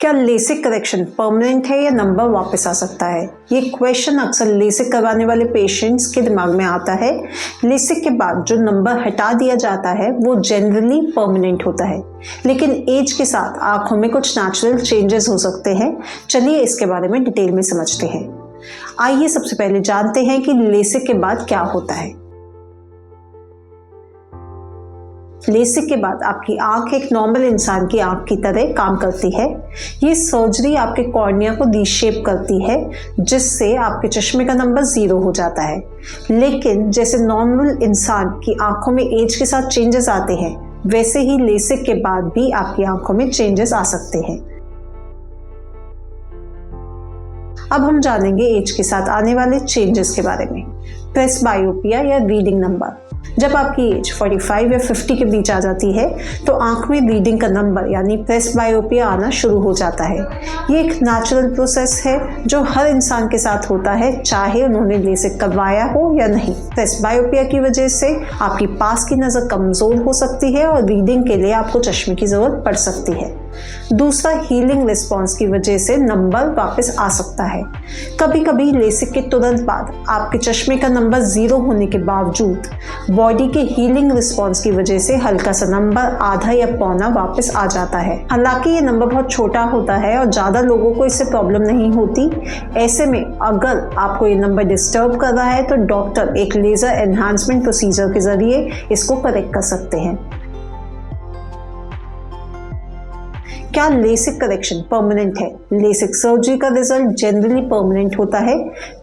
क्या LASIK correction permanent है या नंबर वापस आ सकता है? ये क्वेश्चन अक्सर लेसिक करवाने वाले पेशेंट्स के दिमाग में आता है। लेसिक के बाद जो नंबर हटा दिया जाता है वो जनरली परमानेंट होता है, लेकिन एज के साथ आंखों में कुछ नेचुरल चेंजेस हो सकते हैं। चलिए इसके बारे में डिटेल में समझते हैं। आइए सबसे पहले जानते हैं कि लेसिक के बाद क्या होता है। लेसिक के बाद आपकी आंख एक नॉर्मल इंसान की आंख की तरह काम करती है। ये सर्जरी आपके कॉर्निया को रीशेप करती है, जिससे आपके चश्मे का नंबर 0 हो जाता है। लेकिन जैसे नॉर्मल इंसान की आंखों में एज के साथ चेंजेस आते हैं, वैसे ही लेसिक के बाद भी आपकी आंखों में चेंजेस आ सकते हैं। अब हम जानेंगे एज के साथ आने वाले चेंजेस के बारे में। प्रेसबायोपिया या रीडिंग नंबर। जब आपकी एज 45 या 50 के बीच आ जाती है तो आंख में रीडिंग का नंबर यानी प्रेसबायोपिया आना शुरू हो जाता है। ये एक नेचुरल प्रोसेस है जो हर इंसान के साथ होता है, चाहे उन्होंने लेसिक करवाया हो या नहीं। प्रेसबायोपिया की वजह से आपकी पास की नज़र कमज़ोर हो सकती है और रीडिंग के लिए आपको चश्मे की ज़रूरत पड़ सकती है। दूसरा, हीलिंग रिस्पॉन्स की वजह से नंबर वापस आ सकता है। कभी कभी लेसिक के तुरंत बाद आपके चश्मे का नंबर 0 होने के बावजूद बॉडी के हीलिंग रिस्पॉन्स की वजह से हल्का सा नंबर आधा या पौना वापस आ जाता है। हालांकि ये नंबर बहुत छोटा होता है और ज़्यादा लोगों को इससे प्रॉब्लम नहीं होती। ऐसे में अगर आपको ये नंबर डिस्टर्ब कर रहा है तो डॉक्टर एक लेज़र एनहांसमेंट प्रोसीजर के जरिए इसको करेक्ट कर सकते हैं। क्या लेसिक करेक्शन परमानेंट है? लेसिक सर्जरी का रिजल्ट जनरली परमानेंट होता है,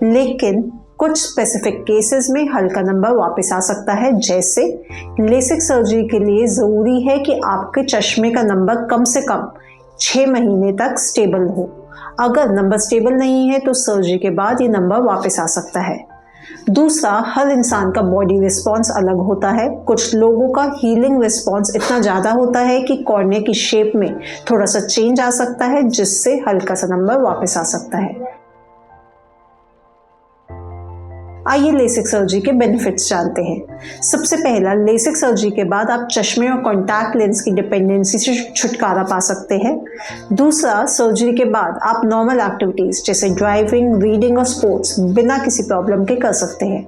लेकिन कुछ स्पेसिफिक केसेस में हल्का नंबर वापस आ सकता है। जैसे लेसिक सर्जरी के लिए ज़रूरी है कि आपके चश्मे का नंबर कम से कम 6 महीने तक स्टेबल हो। अगर नंबर स्टेबल नहीं है तो सर्जरी के बाद ये नंबर वापस आ सकता है। दूसरा, हर इंसान का बॉडी रिस्पॉन्स अलग होता है। कुछ लोगों का हीलिंग रिस्पॉन्स इतना ज़्यादा होता है कि कॉर्निया की शेप में थोड़ा सा चेंज आ सकता है, जिससे हल्का सा नंबर वापस आ सकता है। आइए लेसिक सर्जरी के बेनिफिट्स जानते हैं। सबसे पहला, लेसिक सर्जरी के बाद आप चश्मे और कॉन्टैक्ट लेंस की डिपेंडेंसी से छुटकारा पा सकते हैं। दूसरा, सर्जरी के बाद आप नॉर्मल एक्टिविटीज़ जैसे ड्राइविंग, रीडिंग और स्पोर्ट्स बिना किसी प्रॉब्लम के कर सकते हैं।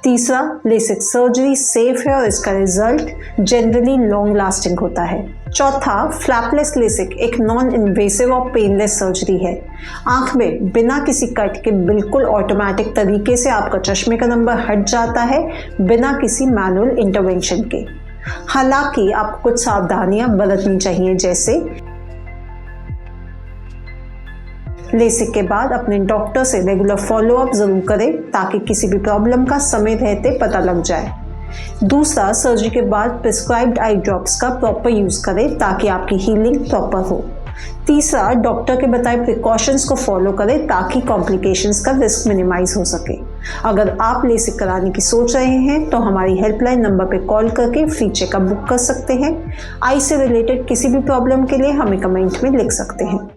तीसरा, लेसिक सर्जरी सेफ है और इसका रिजल्ट जनरली लॉन्ग लास्टिंग होता है। चौथा, फ्लैपलेस लेसिक एक नॉन इन्वेसिव और पेनलेस सर्जरी है। आंख में बिना किसी कट के बिल्कुल ऑटोमेटिक तरीके से आपका चश्मे का नंबर हट जाता है, बिना किसी मैनुअल इंटरवेंशन के। हालांकि आपको कुछ सावधानियां बरतनी चाहिए, जैसे लेसिक के बाद अपने डॉक्टर से रेगुलर फॉलोअप जरूर करें ताकि किसी भी प्रॉब्लम का समय रहते पता लग जाए। दूसरा, सर्जरी के बाद प्रिस्क्राइब्ड आई ड्रॉप्स का प्रॉपर यूज़ करें ताकि आपकी हीलिंग प्रॉपर हो। तीसरा, डॉक्टर के बताए प्रिकॉशंस को फॉलो करें ताकि कॉम्प्लिकेशंस का रिस्क मिनिमाइज हो सके। अगर आप लेसिक कराने की सोच रहे हैं तो हमारी हेल्पलाइन नंबर पर कॉल करके फ्री चेकअप बुक कर सकते हैं। आई से रिलेटेड किसी भी प्रॉब्लम के लिए हमें कमेंट में लिख सकते हैं।